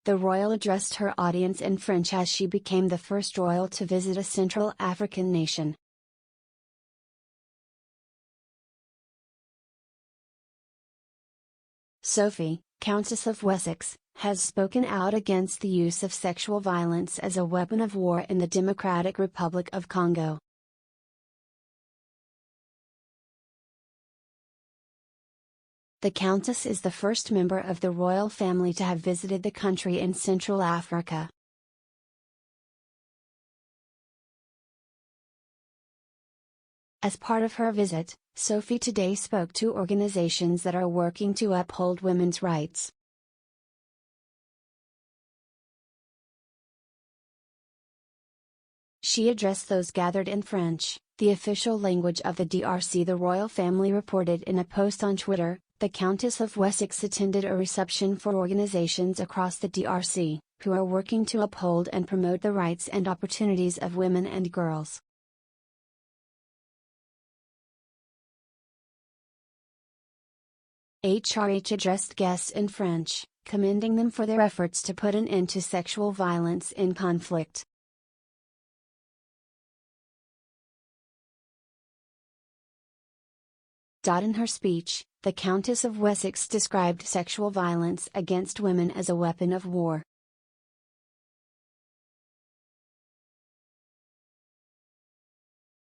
the royal addressed her audience in French as she became the first royal to visit a Central African nation. Sophie, Countess of Wessex, has spoken out against the use of sexual violence as a weapon of war in the Democratic Republic of Congo. The Countess is the first member of the royal family to have visited the country in Central Africa. As part of her visit, Sophie today spoke to organizations that are working to uphold women's rights. She addressed those gathered in French, the official language of the DRC. The royal family reported in a post on Twitter. The Countess of Wessex attended a reception for organizations across the DRC, who are working to uphold and promote the rights and opportunities of women and girls. HRH addressed guests in French, commending them for their efforts to put an end to sexual violence in conflict. In her speech, the Countess of Wessex described sexual violence against women as a weapon of war.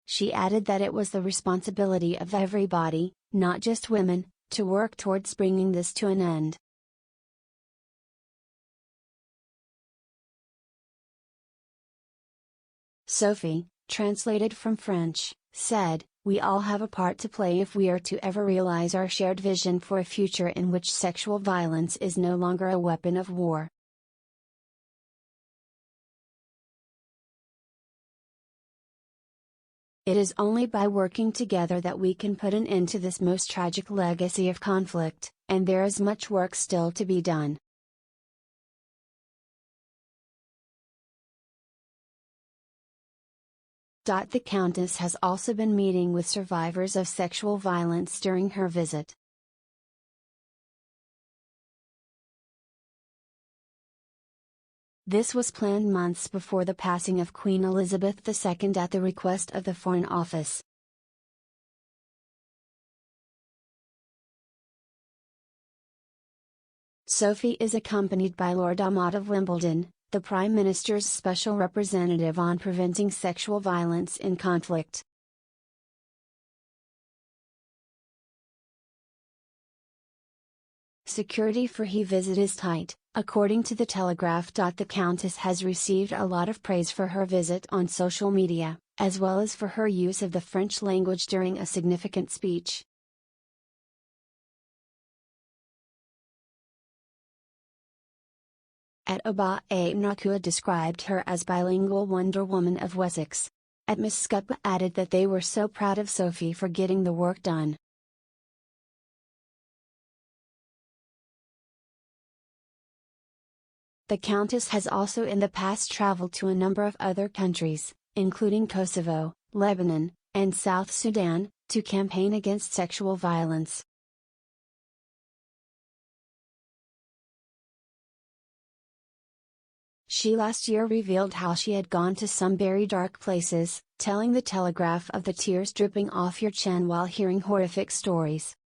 She added that it was the responsibility of everybody, not just women, to work towards bringing this to an end. Sophie, translated from French, said, "We all have a part to play if we are to ever realize our shared vision for a future in which sexual violence is no longer a weapon of war." It is only by working together that we can put an end to this most tragic legacy of conflict, and there is much work still to be done. The Countess has also been meeting with survivors of sexual violence during her visit. This was planned months before the passing of Queen Elizabeth II at the request of the Foreign Office. Sophie is accompanied by Lord Ahmad of Wimbledon, the Prime Minister's special representative on preventing sexual violence in conflict. Security for her visit is tight, according to the Telegraph. The Countess has received a lot of praise for her visit on social media, as well as for her use of the French language during a significant speech. At Oba A. Nakua described her as bilingual Wonder Woman of Wessex. At Miss Scupa added that they were so proud of Sophie for getting the work done. The Countess has also in the past traveled to a number of other countries, including Kosovo, Lebanon, and South Sudan, to campaign against sexual violence. She last year revealed how she had gone to some very dark places, telling the Telegraph of the tears dripping off your chin while hearing horrific stories.